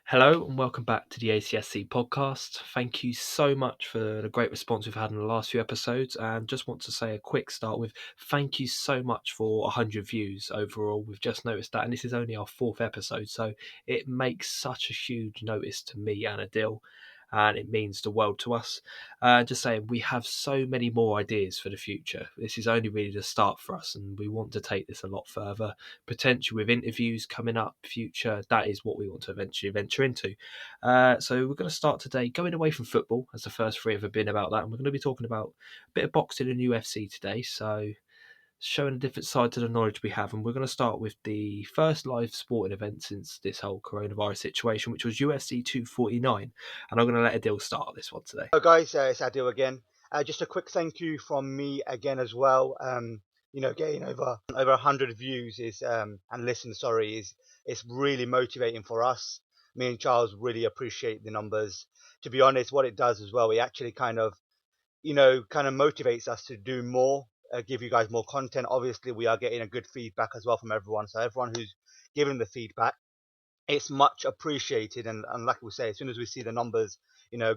Hello and welcome back to the ACSC podcast. Thank you so much for the great response we've had in the last few episodes. And just want to say a quick start with thank you so much for 100 views overall. We've just noticed that, and this is only our fourth episode, so it makes such a huge notice to me and Adil. And it means the world to us. Just saying, we have so many more ideas for the future. This is only really the start for us, and we want to take this a lot further. Potential with interviews coming up, future. That is what we want to eventually venture into. So we're going to start today going away from football, as the first three have been about that, and we're going to be talking about a bit of boxing and UFC today. So showing a different side to the knowledge we have. And we're going to start with the first live sporting event since this whole coronavirus situation, which was UFC 249. And I'm going to let Adil start this one today. Hello guys, it's Adil again. Just a quick thank you from me again as well. Getting over 100 views is and listens, sorry, is it's really motivating for us. Me and Charles really appreciate the numbers. To be honest, what it does as well, it actually kind of motivates us to do more, give you guys more content. Obviously, we are getting a good feedback as well from everyone. So everyone who's giving the feedback, it's much appreciated. And like we say, as soon as we see the numbers,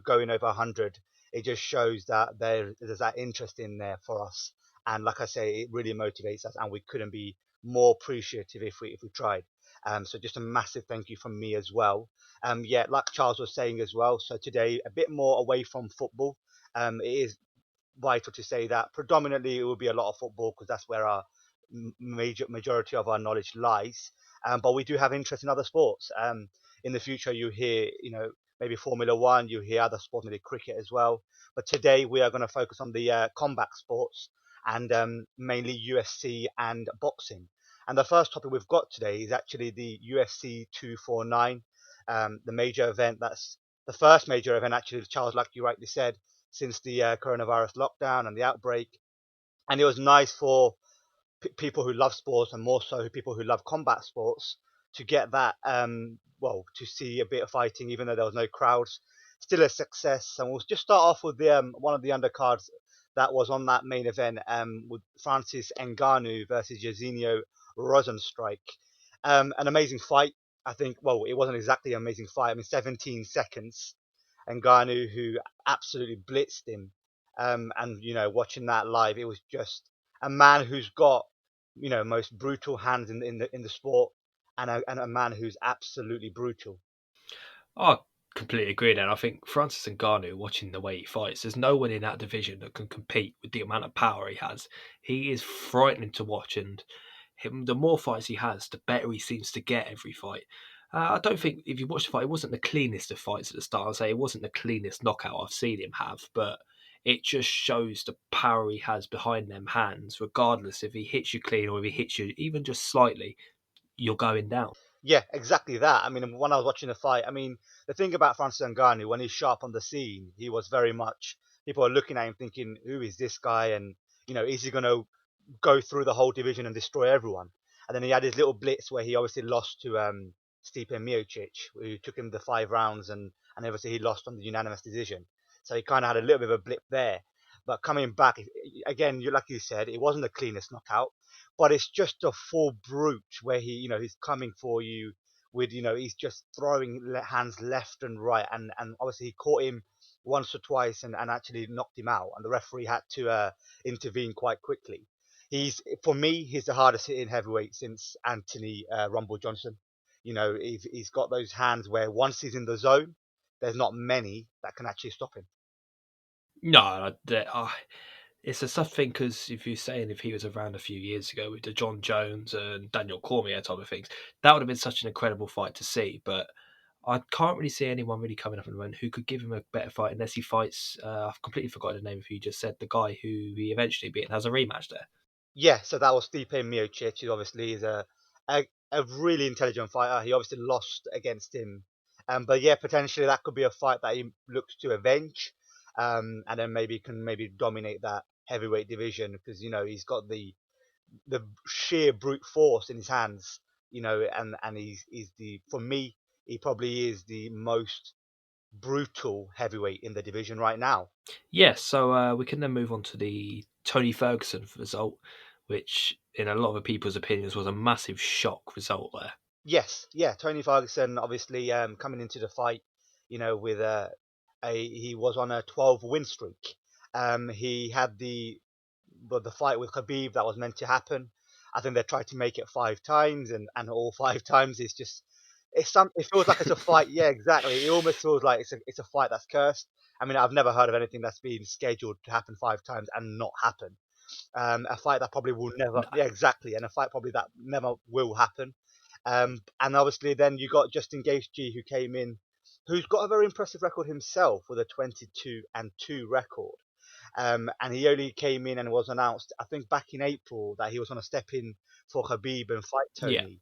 going over 100, it just shows that there's that interest in there for us. And like I say, it really motivates us, and we couldn't be more appreciative if we tried. So just a massive thank you from me as well. Yeah, like Charles was saying as well. So today, a bit more away from football. It is vital to say that predominantly it will be a lot of football because that's where our majority of our knowledge lies. But we do have interest in other sports. In the future, you hear, maybe Formula One, you hear other sports, maybe cricket as well. But today we are going to focus on the combat sports and mainly UFC and boxing. And the first topic we've got today is actually the UFC 249, the major event. That's the first major event, actually, Charles, like you rightly said, since the coronavirus lockdown and the outbreak. And it was nice for people who love sports, and more so people who love combat sports, to get that to see a bit of fighting even though there was no crowds. Still a success. And we'll just start off with the one of the undercards that was on that main event, with Francis Ngannou versus Jairzinho Rozenstruik. An amazing fight. I think, well, it wasn't exactly an amazing fight. I mean, 17 seconds. Ngannou, who absolutely blitzed him. And watching that live, it was just a man who's got, most brutal hands in the sport, and a man who's absolutely brutal. I completely agree there. I think Francis Ngannou, watching the way he fights, there's no one in that division that can compete with the amount of power he has. He is frightening to watch, and the more fights he has, the better he seems to get every fight. I don't think, if you watch the fight, it wasn't the cleanest of fights at the start. I'd say it wasn't the cleanest knockout I've seen him have, but it just shows the power he has behind them hands, regardless if he hits you clean or if he hits you even just slightly, you're going down. Yeah, exactly that. I mean, when I was watching the fight, I mean, the thing about Francis Ngannou, when he's sharp on the scene, he was very much, people are looking at him thinking, who is this guy? And, is he going to go through the whole division and destroy everyone? And then he had his little blitz where he obviously lost to Stipe Miocic, who took him the 5 rounds, and obviously he lost on the unanimous decision. So he kind of had a little bit of a blip there. But coming back, again, like you said, it wasn't the cleanest knockout, but it's just a full brute where he's coming for you with, he's just throwing hands left and right. And obviously he caught him once or twice and actually knocked him out. And the referee had to intervene quite quickly. For me, he's the hardest hitting heavyweight since Anthony Rumble Johnson. He's got those hands where once he's in the zone, there's not many that can actually stop him. No, it's a tough thing because if you're saying if he was around a few years ago with the John Jones and Daniel Cormier type of things, that would have been such an incredible fight to see. But I can't really see anyone really coming up and moment who could give him a better fight unless he fights. I've completely forgotten the name of who you just said, the guy who he eventually beat and has a rematch there. Yeah, so that was Stipe Miocic, who obviously is a really intelligent fighter. He obviously lost against him, but yeah, potentially that could be a fight that he looks to avenge, and then maybe dominate that heavyweight division because he's got the sheer brute force in his hands, and he's the for me he probably is the most brutal heavyweight in the division right now. Yes, so we can then move on to the Tony Ferguson result, which in a lot of people's opinions was a massive shock result there. Yes, yeah, Tony Ferguson obviously coming into the fight, with he was on a 12 win streak. He had the fight with Khabib that was meant to happen. I think they tried to make it 5 times, and all 5 times it feels like it's a fight. Yeah, exactly. It almost feels like it's a fight that's cursed. I mean, I've never heard of anything that's been scheduled to happen 5 times and not happen. A fight that probably will never, No. yeah, exactly, and a fight probably that never will happen. And obviously, then you got Justin Gaethje who came in, who's got a very impressive record himself with a 22-2 record. And he only came in and was announced, I think, back in April that he was going to step in for Khabib and fight Yeah. Tony.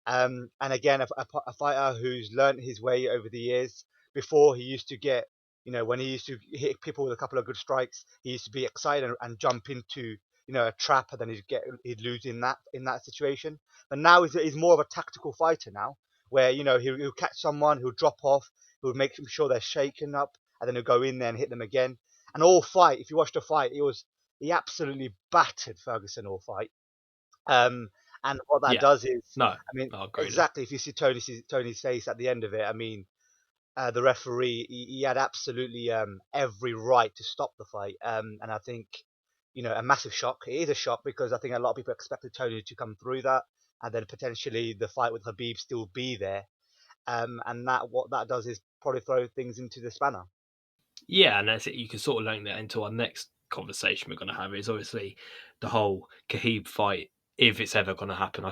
And again, a fighter who's learned his way over the years. Before he used to get, when he used to hit people with a couple of good strikes, he used to be excited and jump into, a trap, and then he'd lose in that situation. But now he's more of a tactical fighter now, where he'll catch someone, he'll drop off, he'll make sure they're shaken up, and then he'll go in there and hit them again. And all fight, if you watch the fight, he absolutely battered Ferguson all fight. Um, and what that Yeah. does is, No, I mean, I agree there. exactly. If you see Tony's face at the end of it, I mean, the referee he had absolutely every right to stop the fight. And I think, a massive shock. It is a shock because I think a lot of people expected Tony to come through that, and then potentially the fight with Habib still be there. And what that does is probably throw things into the spanner. Yeah, and that's it. You can sort of link that into our next conversation we're going to have. Is obviously the whole Khabib fight. If it's ever going to happen,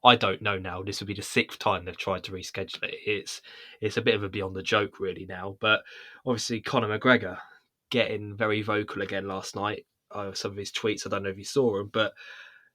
I don't know now. This will be the sixth time they've tried to reschedule it. It's a bit of a beyond the joke really now. But obviously Conor McGregor getting very vocal again last night. Some of his tweets, I don't know if you saw them, but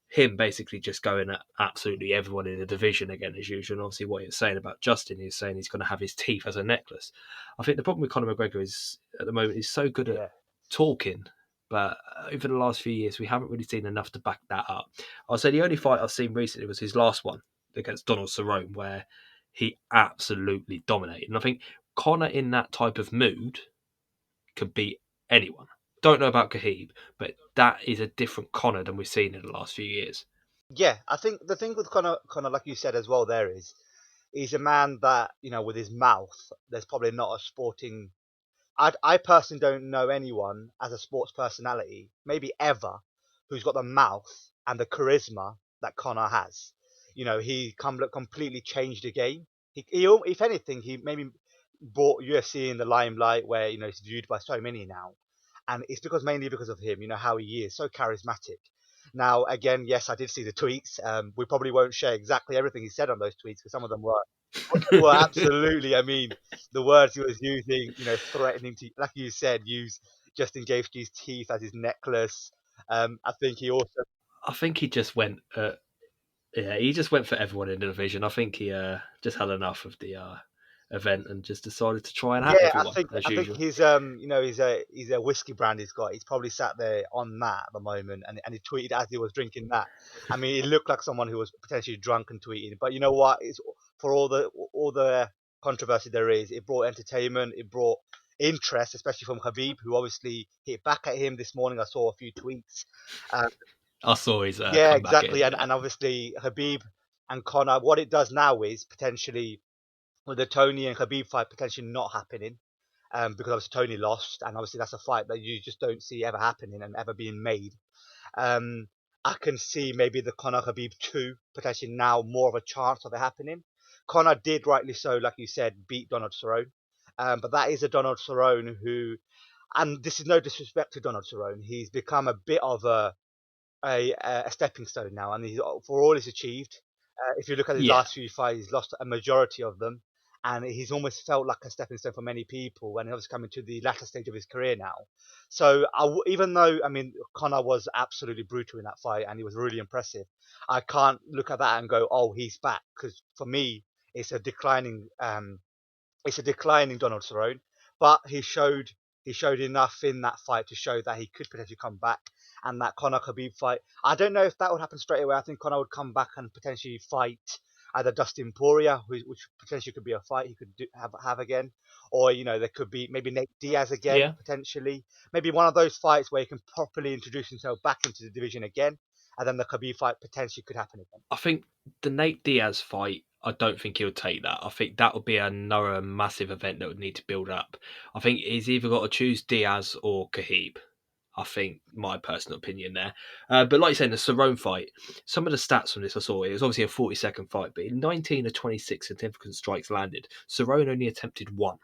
him basically just going at absolutely everyone in the division again as usual. And obviously, what he was saying about Justin, he's saying he's going to have his teeth as a necklace. I think the problem with Conor McGregor is at the moment he's so good at Yeah. talking, but over the last few years we haven't really seen enough to back that up. I'll say the only fight I've seen recently was his last one against Donald Cerrone, where he absolutely dominated. And I think Conor in that type of mood could beat anyone. Don't know about Khabib, but that is a different Conor than we've seen in the last few years. Yeah, I think the thing with Connor, like you said as well, there is he's a man that with his mouth, there's probably not a sporting. I personally don't know anyone as a sports personality, maybe ever, who's got the mouth and the charisma that Connor has. He completely changed the game. If anything, he maybe brought UFC in the limelight where he's viewed by so many now, and it's mainly because of him. How he is so charismatic. Now, again, yes, I did see the tweets. We probably won't share exactly everything he said on those tweets because some of them were absolutely. I mean, the words he was using, threatening to, like you said, use Justin Gaethje's teeth as his necklace. I think he also, I think he just went. Yeah, he just went for everyone in the division. I think he just had enough of the event and just decided to try and at yeah, everyone as I think usual. his, he's a whiskey brand he's got. He's probably sat there on that at the moment, and he tweeted as he was drinking that. I mean, he looked like someone who was potentially drunk and tweeting. But you know what? It's for all the controversy there is. It brought entertainment. It brought interest, especially from Habib, who obviously hit back at him this morning. I saw a few tweets. Uh, I saw his yeah, comeback at him. exactly. And Yeah, and obviously Habib and Conor. What it does now is potentially with the Tony and Habib fight potentially not happening because obviously Tony lost, and obviously that's a fight that you just don't see ever happening and ever being made. Um, I can see maybe the Conor Habib 2 potentially now more of a chance of it happening. Conor did rightly so, like you said, beat Donald Cerrone, but that is a Donald Cerrone who, and this is no disrespect to Donald Cerrone, he's become a bit of a stepping stone now, and for all he's achieved. If you look at his yeah. last few fights, he's lost a majority of them, and he's almost felt like a stepping stone for many people. And he's coming to the latter stage of his career now. So even though I mean Conor was absolutely brutal in that fight, and he was really impressive, I can't look at that and go, "Oh, he's back," because for me, it's a declining Donald Cerrone, but he showed enough in that fight to show that he could potentially come back. And that Conor Khabib fight, I don't know if that would happen straight away. I think Conor would come back and potentially fight either Dustin Poirier, which potentially could be a fight he could have again, or there could be maybe Nate Diaz again Yeah, potentially. Maybe one of those fights where he can properly introduce himself back into the division again, and then the Khabib fight potentially could happen again. I think the Nate Diaz fight. I don't think he'll take that. I think that would be another massive event that would need to build up. I think he's either got to choose Diaz or Khabib. I think my personal opinion there. But like you said, the Cerrone fight, some of the stats from this I saw, it was obviously a 40-second fight, but in 19 of 26 significant strikes landed, Cerrone only attempted one.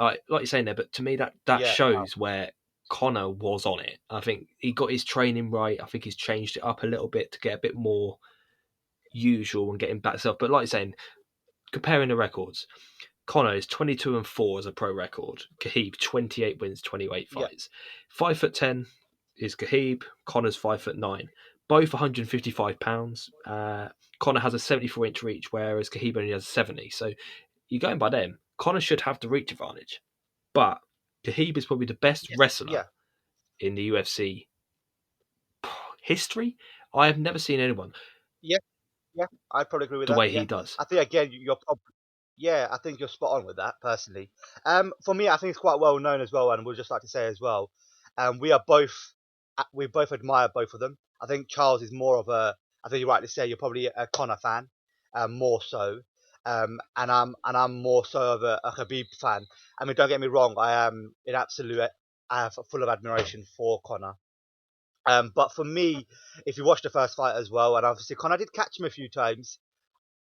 Like you're saying there, but to me that Yeah, wow. shows where Conor was on it. I think he got his training right. I think he's changed it up a little bit to get a bit more usual and getting back himself. But like you're saying, comparing the records, Conor is 22-4 as a pro record. Khabib 28 wins, 28 Yeah, fights. 5'10" is Khabib. Conor's 5'9". Both 155 pounds. Conor has a 74-inch reach, whereas Khabib only has a 70. So you're going by them. Conor should have the reach advantage, but Khabib is probably the best yes, wrestler yeah, in the UFC history. I have never seen anyone yeah, yeah. I'd probably agree with the that. way Yeah, he does. I think again you're probably. Yeah, I think you're spot on with that personally. For me, I think it's quite well known as well, and we'd just like to say as well, we are both we both admire both of them. I think Charles is more of a. I think you rightly say you're probably a Connor fan, more so, and I'm more so of a Khabib fan. I mean, don't get me wrong, I am in absolute, I have full of admiration for Connor. But for me, if you watch the first fight as well, and obviously Connor did catch him a few times,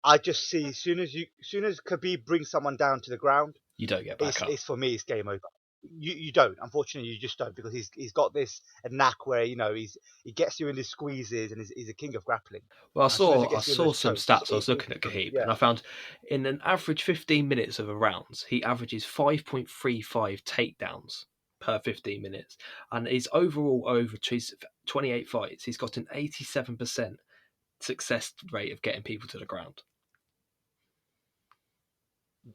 I just see as soon as Khabib brings someone down to the ground, You don't get back up. it's for me it's game over. You don't, unfortunately, you just don't, because he's got this a knack where he gets you in his squeezes, and he's a king of grappling. Well, And as soon as he I gets you in saw those some chokes, stats. I was looking at it's Khabib, yeah, and I found in an average 15 minutes of a round, he averages 5.35 takedowns per 15 minutes, and his overall over his 28 fights, he's got an 87% success rate of getting people to the ground.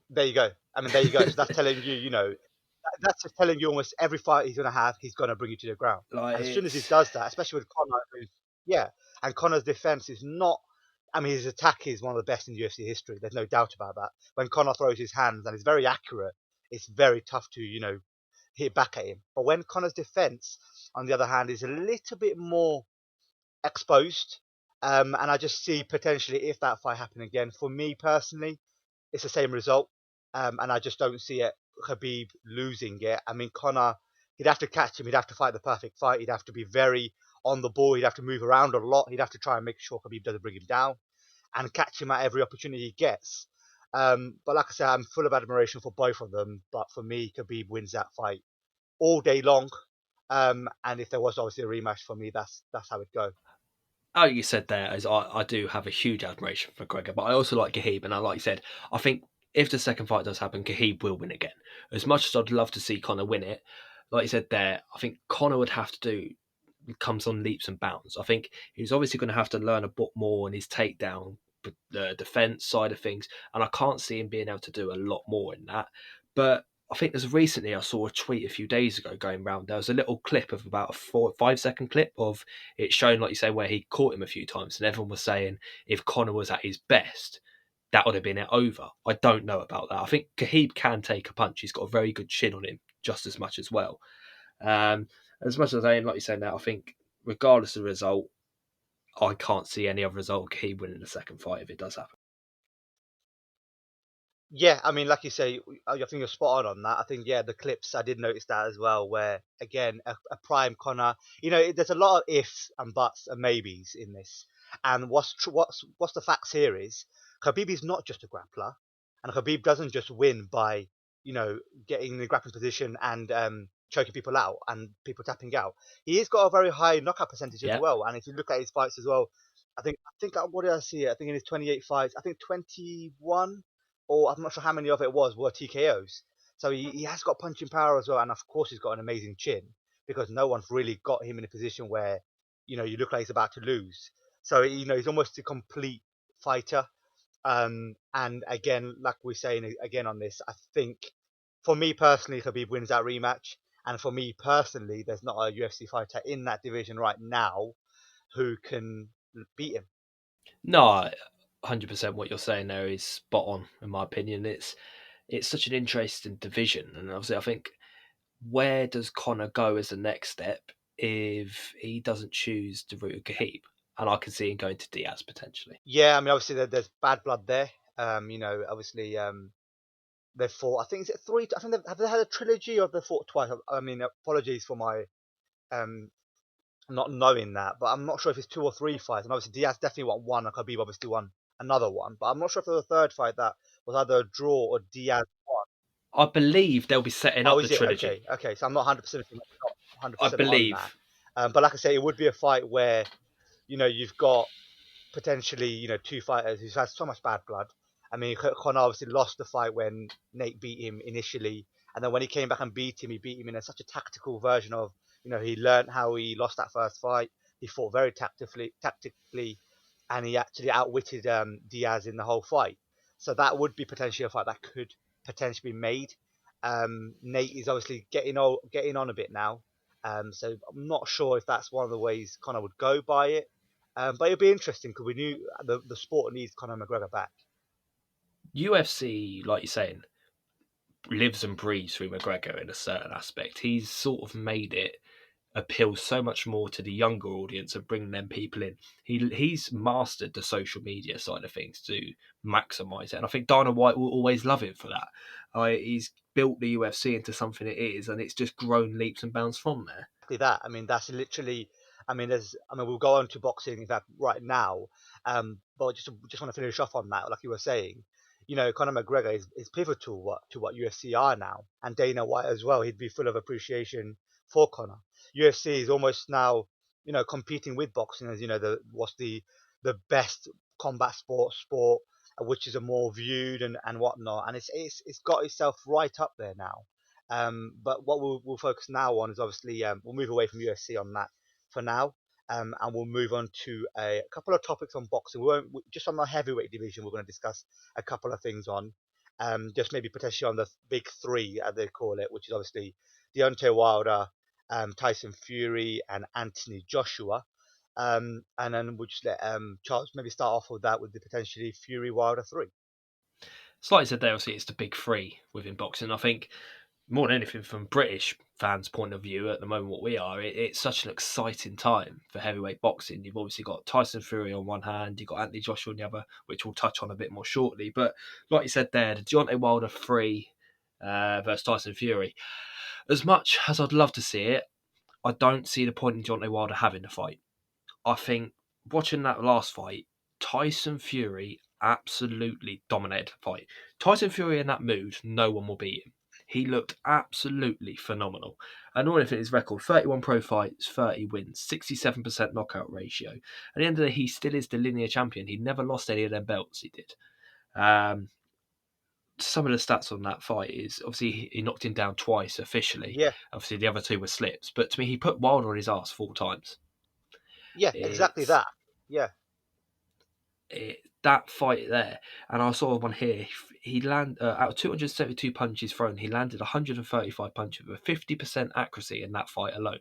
there you go. I mean, there you go. So that's telling you, that's just telling you almost every fight he's going to have, he's going to bring you to the ground. Like And as soon as he it's does that, especially with Conor, yeah, and Conor's defense is not. I mean, his attack is one of the best in UFC history. There's no doubt about that. When Conor throws his hands and is very accurate, it's very tough to hit back at him. But when Conor's defense, on the other hand, is a little bit more exposed, and I just see potentially if that fight happened again, for me personally, it's the same result, and I just don't see it. Khabib losing it. I mean, Conor, he'd have to catch him. He'd have to fight the perfect fight. He'd have to be very on the ball. He'd have to move around a lot. He'd have to try and make sure Khabib doesn't bring him down and catch him at every opportunity he gets. But like I said, I'm full of admiration for both of them. But for me, Khabib wins that fight all day long. And if there was obviously a rematch for me, that's how it'd go. how you said there is I do have a huge admiration for Gregor, but I also like Khabib, and I like you said, I think if the second fight does happen, Khabib will win again. As much as I'd love to see Conor win it, like you said there, I think Conor would have to do comes on leaps and bounds. I think he's obviously going to have to learn a bit more on his takedown, the defense side of things, and I can't see him being able to do a lot more in that. But I think there's recently I saw a tweet a few days ago going around. There was a little clip of about a 4 5 second clip of it showing, like you say, where he caught him a few times, and everyone was saying if Conor was at his best, that would have been it over. I don't know about that. I think Khabib can take a punch. He's got a very good chin on him, just as much as well. Um, as much as I like you saying that, I think regardless of the result, I can't see any other result Khabib winning the second fight if it does happen. Yeah, I mean, like you say, I think you're spot on that. I think, yeah, the clips, I did notice that as well, where, again, a prime Connor, there's a lot of ifs and buts and maybes in this. And what's the facts here is Khabib is not just a grappler, and Khabib doesn't just win by, getting in the grappling position and choking people out and people tapping out. He has got a very high knockout percentage as Yeah, well. And if you look at his fights as well, I think what did I see? I think in his 28 fights, I think 21 or I'm not sure how many of it were TKOs. So he has got punching power as well, and of course he's got an amazing chin because no one's really got him in a position where you look like he's about to lose. So he's almost a complete fighter. And again, like we're saying again on this, I think for me personally, Khabib wins that rematch, and for me personally, there's not a UFC fighter in that division right now who can beat him. no, 100% what you're saying there is spot on in my opinion. It's such an interesting division, and obviously I think where does Connor go as the next step if he doesn't choose the route of Khabib? And I can see him going to Diaz potentially. Yeah, I mean, obviously there's bad blood there. Obviously, they've fought. I think is it three? I think have they had a trilogy or have they fought twice? I mean, apologies for my um not knowing that, but I'm not sure if it's 2 or 3 fights. And obviously Diaz definitely won one, and Khabib obviously won another one. But I'm not sure if there was a third fight that was either a draw or Diaz won. I believe they'll be setting Oh, up the is it? trilogy. Okay. So I'm not 100% not I 100% on that. believe. But like I say, it would be a fight where you've got potentially, two fighters who've had so much bad blood. I mean, Conor obviously lost the fight when Nate beat him initially, and then when he came back and beat him, he beat him in such a tactical version of, he learned how he lost that first fight. He fought very tactically, and he actually outwitted Diaz in the whole fight. So that would be potentially a fight that could potentially be made. Nate is obviously getting on a bit now, so I'm not sure if that's one of the ways Conor would go by it. But it'd be interesting because we knew the sport needs Conor McGregor back. UFC, like you're saying, lives and breathes through McGregor in a certain aspect. He's sort of made it appeal so much more to the younger audience and bringing them people in. He's mastered the social media side of things to maximise it, and I think Dana White will always love him for that. He's built the UFC into something it is, and it's just grown leaps and bounds from there. Exactly that. I mean, that's literally. We'll go on to boxing in fact right now. But just want to finish off on that, like you were saying. Conor McGregor is pivotal to what UFC are now, and Dana White as well. He'd be full of appreciation for Conor. UFC is almost now, competing with boxing as what's the best combat sport, which is a more viewed and whatnot, and it's got itself right up there now. But what we'll focus now on is obviously we'll move away from UFC on that for now, and we'll move on to a couple of topics on boxing. Just on the heavyweight division. We're going to discuss a couple of things on, just maybe potentially on the big three, as they call it, which is obviously Deontay Wilder, Tyson Fury, and Anthony Joshua. And then we'll just let Charles maybe start off with that with the potentially Fury Wilder 3. So like I said, there obviously it's the big three within boxing. I think more than anything, from British fans' point of view, at the moment, what we are, it's such an exciting time for heavyweight boxing. You've obviously got Tyson Fury on one hand, you've got Anthony Joshua on the other, which we'll touch on a bit more shortly. But like you said there, the Deontay Wilder 3 versus Tyson Fury. As much as I'd love to see it, I don't see the point in Deontay Wilder having the fight. I think watching that last fight, Tyson Fury absolutely dominated the fight. Tyson Fury in that mood, no one will beat him. He looked absolutely phenomenal. And all of it, his record 31 pro fights, 30 wins, 67% knockout ratio. At the end of the day, he still is the linear champion. He never lost any of them belts he did. Um, some of the stats on that fight is obviously he knocked him down twice officially. Yeah, Obviously, the other two were slips. But to me, he put Wilder on his ass 4 times. yeah, exactly It's that. Yeah, that fight there, and I saw one here. He landed out of 272 punches thrown, he landed 135 punches with a 50% accuracy in that fight alone.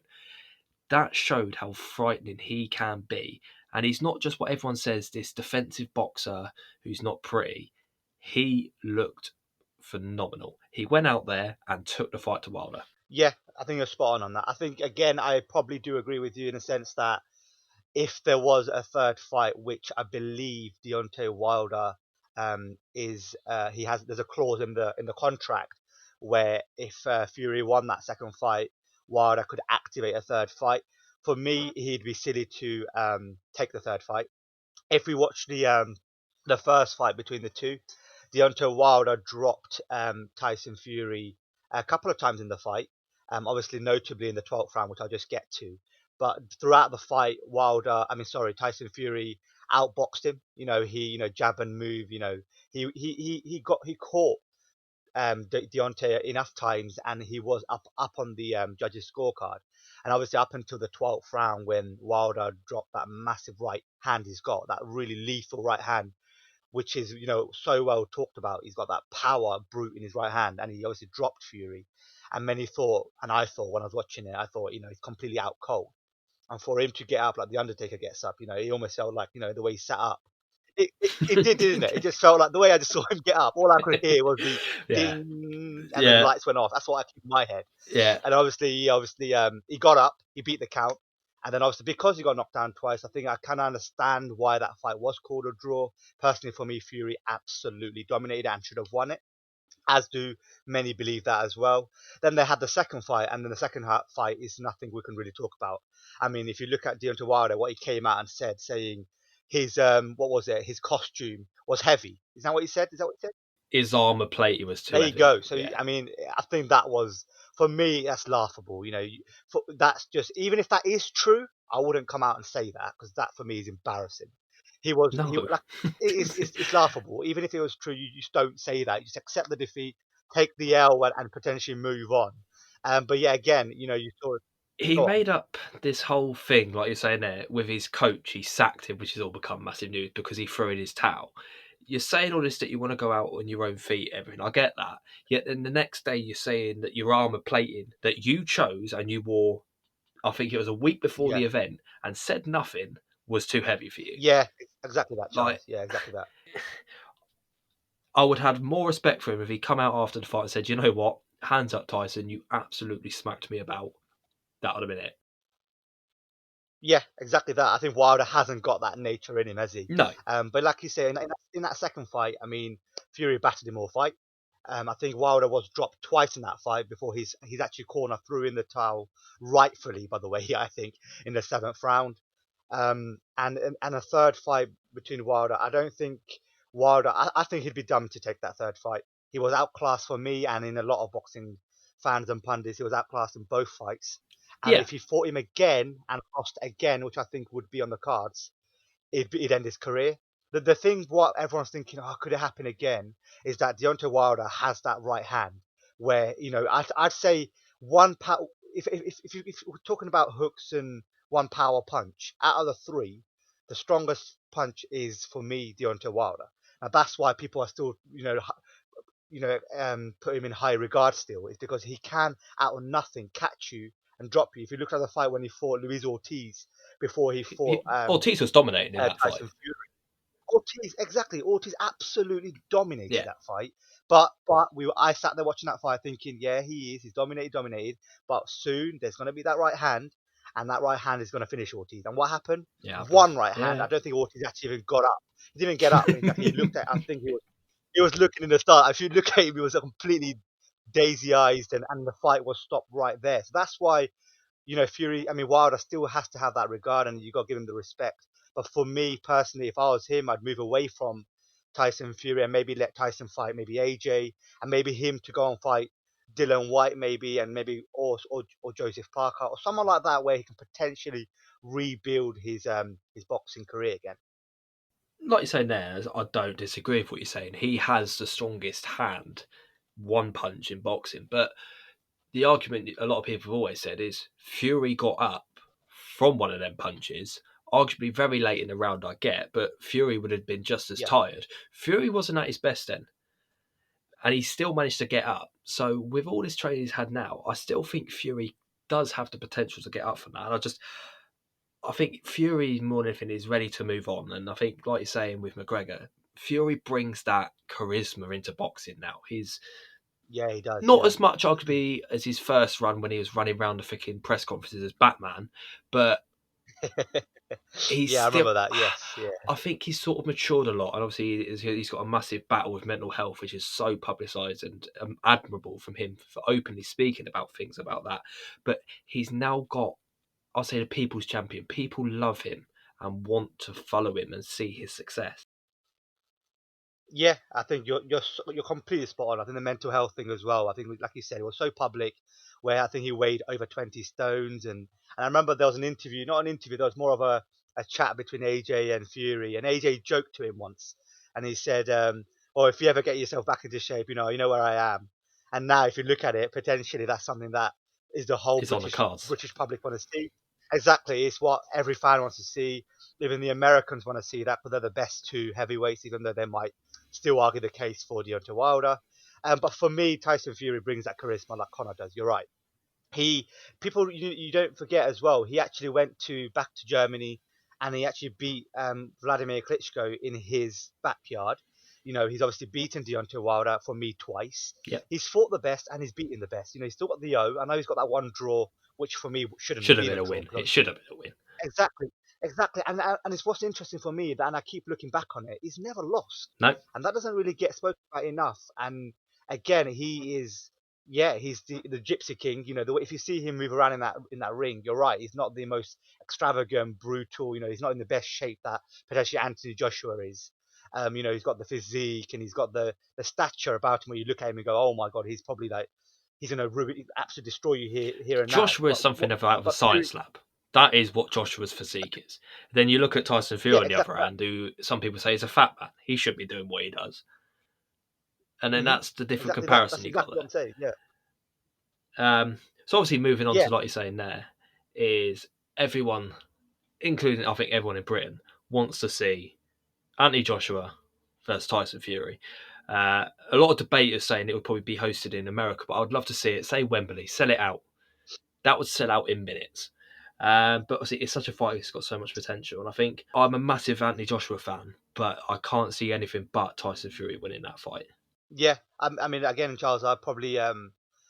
That showed how frightening he can be, and he's not just what everyone says, this defensive boxer who's not pretty. He looked phenomenal. He went out there and took the fight to Wilder. yeah. I think you're spot on that. I think again, I probably do agree with you in a sense that if there was a third fight, which I believe Deontay Wilder there's a clause in the contract where if Fury won that second fight, Wilder could activate a third fight. For me, he'd be silly to take the third fight. If we watch the first fight between the two, Deontay Wilder dropped Tyson Fury a couple of times in the fight. Obviously, notably in the 12th round, which I'll just get to. But throughout the fight, Tyson Fury outboxed him. Jab and move. He caught Deontay enough times, and he was up on the judges' scorecard. And obviously, up until the 12th round, when Wilder dropped that massive right hand he's got, that really lethal right hand, which is so well talked about. He's got that power brute in his right hand, and he obviously dropped Fury. And many thought, and I thought when I was watching it, I thought he's completely out cold. And for him to get up like the Undertaker gets up, he almost felt like the way he sat up. It did, didn't it? It just felt like the way I just saw him get up. All I could hear was the Yeah, ding, and then yeah, lights went off. That's what I keep in my head. yeah. And obviously, he got up, he beat the count, And then obviously because he got knocked down twice, I think I can understand why that fight was called a draw. Personally, for me, Fury absolutely dominated and should have won it, as do many believe that as well. Then they had the second fight, and then the second fight is nothing we can really talk about. I mean, if you look at Deontay Wilder, what he came out and said, saying his what was it? His costume was heavy. Is that what he said? Is that what he said? His armor plating was too There you heavy. go. So Yeah. I mean, I think that was, for me, that's laughable. That's just, even if that is true, I wouldn't come out and say that, because that for me is embarrassing. He No. like, it's laughable. Even if it was true, you just don't say that. You just accept the defeat, take the L, and potentially move on. But yeah, again, you saw it. He Go on. made up this whole thing, like you're saying there, with his coach. He sacked him, which has all become massive news because he threw in his towel. You're saying all this that you want to go out on your own feet, everything. I get that. Yet then the next day you're saying that your armor plating that you chose and you wore, I think it was a week before Yeah, the event, and said nothing was too heavy for you. yeah, exactly that, Like, Charles. Yeah, exactly that. I would have more respect for him if he come out after the fight and said, "You know what? Hands up, Tyson. You absolutely smacked me about." That would have been it. Yeah, exactly that. I think Wilder hasn't got that nature in him, has he? No. But like you say, in that second fight, I mean, Fury battered him all fight. I think Wilder was dropped twice in that fight before his actually corner threw in the towel, rightfully, by the way, I think, in the seventh round. And a third fight between Wilder, I don't think Wilder. I think he'd be dumb to take that third fight. He was outclassed for me, and in a lot of boxing fans and pundits, he was outclassed in both fights. And Yeah. if he fought him again and lost again, which I think would be on the cards, it'd end his career. The thing, what everyone's thinking, oh, could it happen again, is that Deontay Wilder has that right hand where, I'd say one power. If we're talking about hooks and one power punch, out of the three, the strongest punch is for me Deontay Wilder. And that's why people are still, put him in high regard still, is because he can out of nothing catch you and drop you. If you look at the fight when he fought Luis Ortiz before he fought Ortiz was dominating in that fight. Tyson Fury. Ortiz, exactly. Ortiz absolutely dominated Yeah. that fight. But I sat there watching that fight thinking, yeah, he is. He's dominated. But soon there's going to be that right hand, and that right hand is going to finish Ortiz. And what happened? Yeah. Happened. One right hand. Yeah. I don't think Ortiz actually even got up. He didn't get up. Exactly. He looked at. I think he was looking in the start. If you look at him, he was completely daisy-eyed, and the fight was stopped right there. So that's why, Fury. I mean, Wilder still has to have that regard, and you got to give him the respect. But for me personally, if I was him, I'd move away from Tyson Fury and maybe let Tyson fight maybe AJ, and maybe him to go and fight Dylan White maybe, and maybe or Joseph Parker or someone like that, where he can potentially rebuild his boxing career again. Like you're saying there, I don't disagree with what you're saying. He has the strongest hand, one punch in boxing. But the argument a lot of people have always said is Fury got up from one of them punches, arguably very late in the round, I get, but Fury would have been just as Yeah, tired. Fury wasn't at his best then, and he still managed to get up. So with all this training he's had now, I still think Fury does have the potential to get up from that. And I think Fury more than anything is ready to move on. And I think, like you're saying with McGregor, Fury brings that charisma into boxing now. He's yeah, he does. not Yeah, as much arguably as his first run when he was running around the freaking press conferences as Batman, but he's yeah, I still. remember that. Yes, yeah. I think he's sort of matured a lot, and obviously he's got a massive battle with mental health, which is so publicised and admirable from him for openly speaking about things about that. But he's now got, I'll say, the people's champion. People love him and want to follow him and see his success. Yeah, I think you're completely spot on. I think the mental health thing as well. I think, like you said, it was so public, where I think he weighed over 20 stones, and I remember there was an interview, not an interview, there was more of a chat between AJ and Fury, and AJ joked to him once, and he said, "Oh, if you ever get yourself back into shape, you know where I am." And now, if you look at it, potentially that's something that is the whole It's on the cards. British public want to see. Exactly, it's what every fan wants to see. Even the Americans want to see that, but they're the best two heavyweights, even though they might still argue the case for Deontay Wilder. But for me, Tyson Fury brings that charisma like Conor does. You're right. He people you don't forget as well. He actually went back to Germany, and he actually beat Vladimir Klitschko in his backyard. He's obviously beaten Deontay Wilder for me twice. Yep. He's fought the best and he's beaten the best. He's still got the O. I know he's got that one draw, which for me shouldn't have Should have been been a a draw win. because It obviously should have been a win. exactly, exactly, and it's what's interesting for me that, and I keep looking back on it. He's never lost, No, and that doesn't really get spoken about enough. And again, he is, yeah, he's the Gypsy King. If you see him move around in that ring, you're right. He's not the most extravagant, brutal. He's not in the best shape that potentially Anthony Joshua is. He's got the physique and he's got the stature about him where you look at him and go, oh my god, he's probably like he's gonna absolutely destroy you here and now. Joshua is But something out of a but Fury, science lab. That is what Joshua's physique is. Then you look at Tyson Fury yeah, on the other exactly. hand, who some people say is a fat man. He should be doing what he does. And then Hmm. that's the different Exactly that. comparison That's you got exactly what I'm saying. Yeah. there. So obviously moving on Yeah. to like you're saying there is everyone, including I think everyone in Britain, wants to see Anthony Joshua versus Tyson Fury. A lot of debate is saying it would probably be hosted in America, but I would love to see it. Say Wembley, sell it out. That would sell out in minutes. But obviously, it's such a fight. It's got so much potential, and I think I'm a massive Anthony Joshua fan, but I can't see anything but Tyson Fury winning that fight. Yeah. I mean, again, Charles, I probably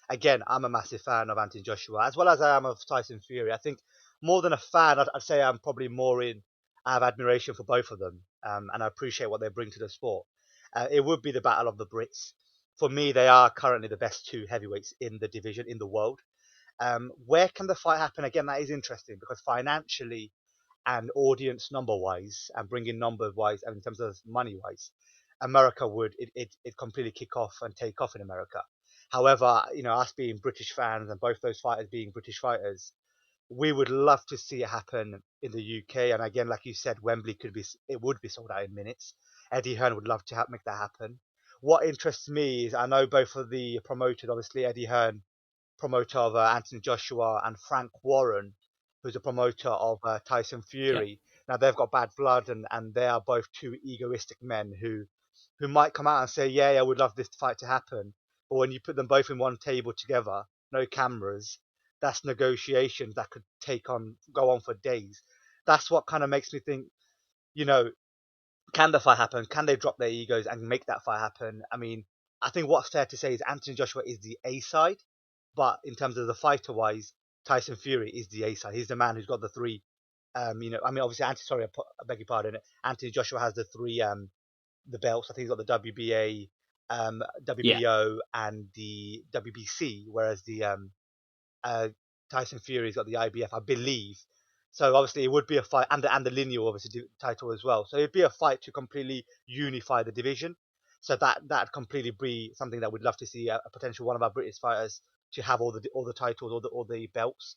again, I'm a massive fan of Anthony Joshua as well as I am of Tyson Fury. I think more than a fan, I'd say I'm probably more in. I have admiration for both of them, and I appreciate what they bring to the sport. It would be the battle of the Brits. For me, they are currently the best two heavyweights in the division in the world. Where can the fight happen? Again, that is interesting because financially and audience number wise and bringing number wise and in terms of money wise, America would it completely kick off and take off in America. However, us being British fans and both those fighters being British fighters, we would love to see it happen in the UK. And again, like you said, Wembley it would be sold out in minutes. Eddie Hearn would love to make that happen. What interests me is I know both of the promoters, obviously Eddie Hearn, promoter of Anthony Joshua, and Frank Warren, who's a promoter of Tyson Yeah, Fury. Now they've got bad blood, and they are both two egoistic men who might come out and say, yeah, I would love this fight to happen. But when you put them both in one table together, no cameras, that's negotiations that could go on for days. That's what kind of makes me think, you know, can the fight happen? Can they drop their egos and make that fight happen? I mean, I think what's fair to say is Anthony Joshua is the A side, but in terms of the fighter wise, Tyson Fury is the A side. He's the man who's got the three. I mean, obviously, I beg your pardon. Anthony Joshua has the three the belts. I think he's got the WBA, yeah. WBO, and the WBC, whereas the uh, Tyson Fury's got the IBF, I believe. So obviously it would be a fight, and the lineal obviously title as well. So it'd be a fight to completely unify the division. So that completely be something that we'd love to see a potential one of our British fighters to have all the titles, all the belts.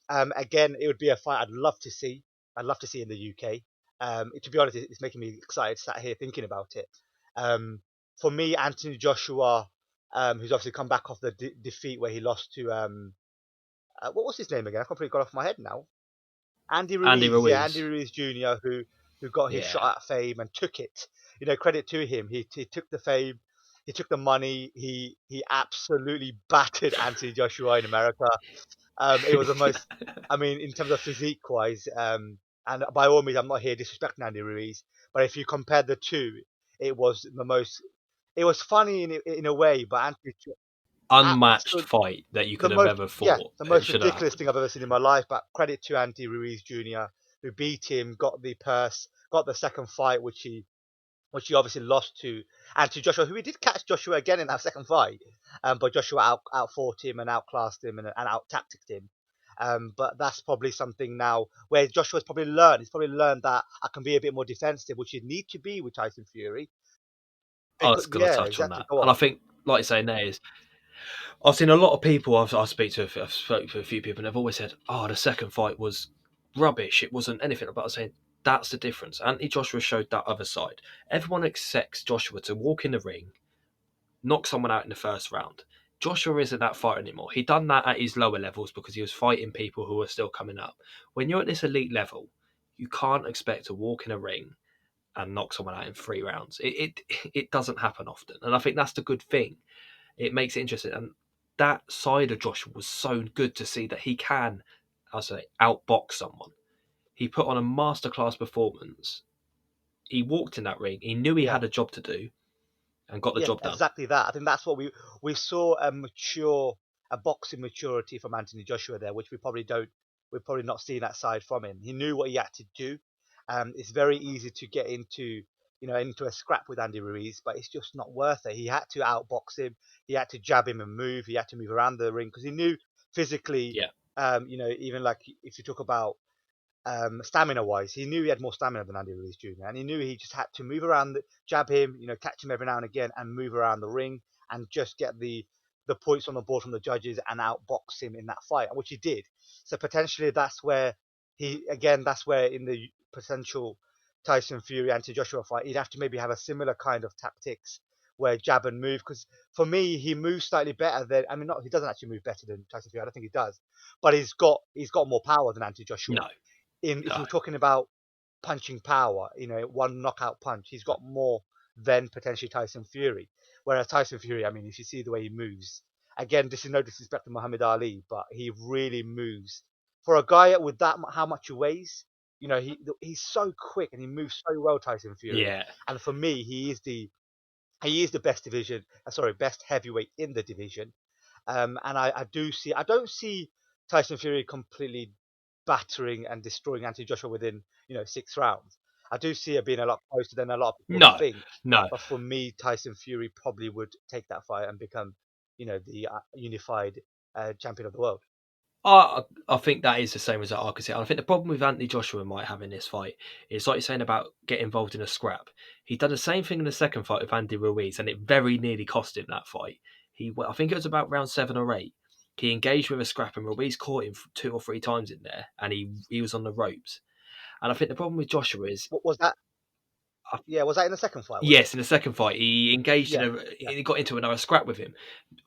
Again, it would be a fight I'd love to see. I'd love to see in the UK. To be honest, it's making me excited sat here thinking about it. Um, for me, Anthony Joshua, who's obviously come back off the defeat where he lost to what was his name again? I completely got off my head now. Andy Andy Ruiz, yeah, Andy Ruiz. Ruiz Jr., who got his Yeah, shot at fame and took it. Credit to him. He took the fame, he took the money. He absolutely battered Anthony Joshua in America. It was the most. I mean, in terms of physique wise, and by all means, I'm not here disrespecting Andy Ruiz, but if you compare the two, it was the most. It was funny in a way, but Anthony unmatched absolutely fight that you could have ever thought the it most should have ridiculous happened. thing I've ever seen in my life. But credit to Andy Ruiz Jr., who beat him, got the purse, got the second fight, which he obviously lost to Anthony Joshua, who he did catch Joshua again in that second fight, but Joshua outfought him and outclassed him and out tacticked him. But that's probably something now where Joshua's probably learned. He's probably learned that I can be a bit more defensive, which you need to be with Tyson Fury. I was going to Yeah, touch on exactly. that, Go and on. I think, like you're saying, there is. I've seen a lot of people. I speak to. I've spoken to a few people, and they've always said, "Oh, the second fight was rubbish. It wasn't anything." But I was saying that's the difference. Anthony Joshua showed that other side. Everyone expects Joshua to walk in the ring, knock someone out in the first round. Joshua isn't that fighter anymore. He done that at his lower levels because he was fighting people who were still coming up. When you're at this elite level, you can't expect to walk in a ring and knock someone out in 3 rounds. It doesn't happen often, and I think that's the good thing. It makes it interesting, and that side of Joshua was so good to see that he can, I'll say, outbox someone. He put on a masterclass performance. He walked in that ring. He knew he Yeah, had a job to do, and got the Yeah, job done. exactly that. I think that's what we saw a boxing maturity from Anthony Joshua there, which we're probably not seeing that side from him. He knew what he had to do. It's very easy to get into a scrap with Andy Ruiz, but it's just not worth it. He had to outbox him. He had to jab him and move. He had to move around the ring because he knew physically. Yeah, Even like if you talk about stamina wise, he knew he had more stamina than Andy Ruiz Jr. and he knew he just had to move around, jab him, catch him every now and again, and move around the ring and just get the points on the board from the judges and outbox him in that fight, which he did. So potentially that's where in the potential Tyson Fury anti Joshua fight, he'd have to maybe have a similar kind of tactics where jab and move. Because for me, he moves slightly better than I mean, not he doesn't actually move better than Tyson Fury. I don't think he does, but he's got more power than anti Joshua no, in if no, we're talking about punching power, one knockout punch, he's got more than potentially Tyson Fury. Whereas Tyson Fury, I mean, if you see the way he moves, again, this is no disrespect to Muhammad Ali, but he really moves. For a guy with how much he weighs, he's so quick and he moves so well, Tyson Fury. yeah. And for me, he is the best best heavyweight in the division. And I don't see Tyson Fury completely battering and destroying Anthony Joshua within 6 rounds. I do see it being a lot closer than a lot of people No, think. no. But for me, Tyson Fury probably would take that fight and become, the unified champion of the world. I think that is the same as I could say. I think the problem with Anthony Joshua might have in this fight is like you're saying about getting involved in a scrap. He done the same thing in the second fight with Andy Ruiz, and it very nearly cost him that fight. I think it was about round 7 or 8. He engaged with a scrap, and Ruiz caught him 2 or 3 times in there, and he was on the ropes. And I think the problem with Joshua is, What was that? uh, Yeah, was that in the second fight? Was it? yes, in the second fight, he engaged Yeah, yeah, he got into another scrap with him,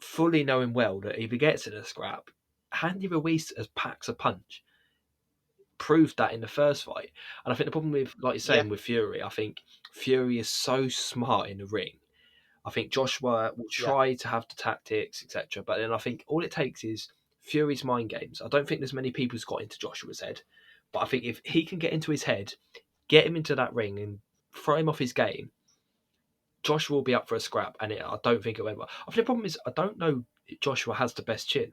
fully knowing well that if he gets in a scrap, Andy Ruiz packs a punch. Proved that in the first fight. And I think the problem with, like you're yeah, saying, with Fury, I think Fury is so smart in the ring. I think Joshua will yeah. try to have the tactics, etc. But then I think all it takes is Fury's mind games. I don't think there's many people who's got into Joshua's head. But I think if he can get into his head, get him into that ring and throw him off his game, Joshua will be up for a scrap. And I don't think it'll end well. I think the problem is I don't know if Joshua has the best chin.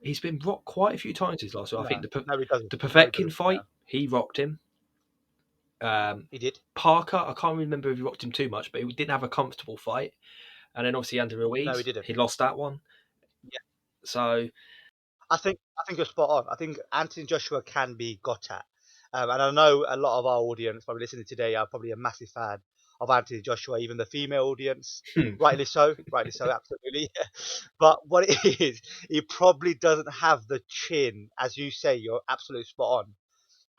He's been rocked quite a few times his last week. I No, think no, he doesn't. the No, he Povetkin doesn't. fight, No, he rocked him. Um, he did. Parker, I can't remember if he rocked him too much, but he didn't have a comfortable fight. And then obviously Andy No, he Ruiz, didn't. he lost that one. Yeah. So I think you're spot on. I think Anthony Joshua can be got at, and I know a lot of our audience probably listening today are probably a massive fan of Anthony Joshua, even the female audience, rightly so, absolutely. But what it is, he probably doesn't have the chin, as you say. You're absolutely spot on,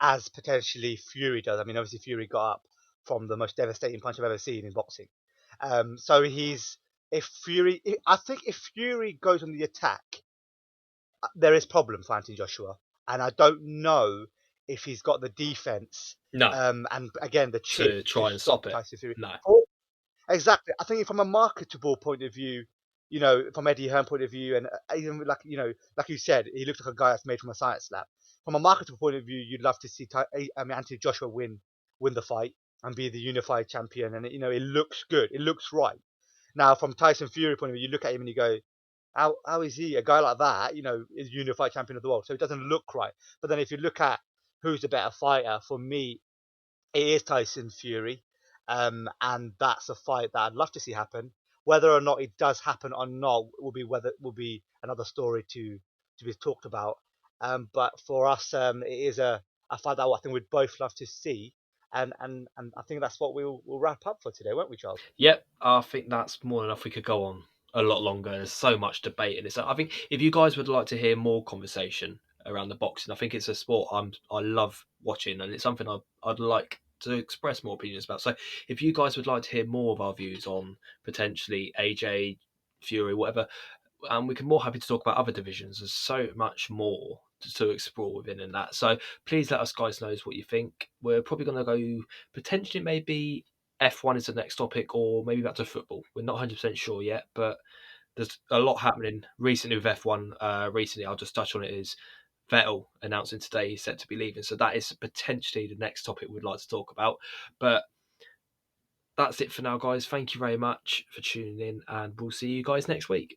as potentially Fury does. I mean, obviously Fury got up from the most devastating punch I've ever seen in boxing. So I think if Fury goes on the attack, there is problem for Anthony Joshua, and I don't know if he's got the defense no, and again the chin to to try and stop stop it. Tyson Fury. No. Exactly. I think from a marketable point of view, from Eddie Hearn point of view, and even like you said, he looks like a guy that's made from a science lab. From a marketable point of view, you'd love to see Anthony Joshua win the fight and be the unified champion, and it looks good, it looks right. Now, from Tyson Fury point of view, you look at him and you go, how is he a guy like that? Is unified champion of the world, so it doesn't look right. But then if you look at who's the better fighter, for me, it is Tyson Fury, and that's a fight that I'd love to see happen. Whether or not it does happen or not will be another story to be talked about. But for us, it is a fight that I think we'd both love to see, and I think that's what we'll wrap up for today, won't we, Charles? Yep, I think that's more than enough. We could go on a lot longer. There's so much debate in this. I think if you guys would like to hear more conversation around the boxing, I think it's a sport I love watching, and it's something I'd like to express more opinions about. So if you guys would like to hear more of our views on potentially AJ Fury, whatever, and we can more happy to talk about other divisions. There's so much more to explore within in that. So please let us guys know what you think. We're probably going to go potentially maybe F1 is the next topic, or maybe back to football. We're not 100% sure yet, but there's a lot happening recently with F1. Recently, I'll just touch on it, is Vettel announcing today he's set to be leaving. So that is potentially the next topic we'd like to talk about. But that's it for now, guys. Thank you very much for tuning in, and we'll see you guys next week.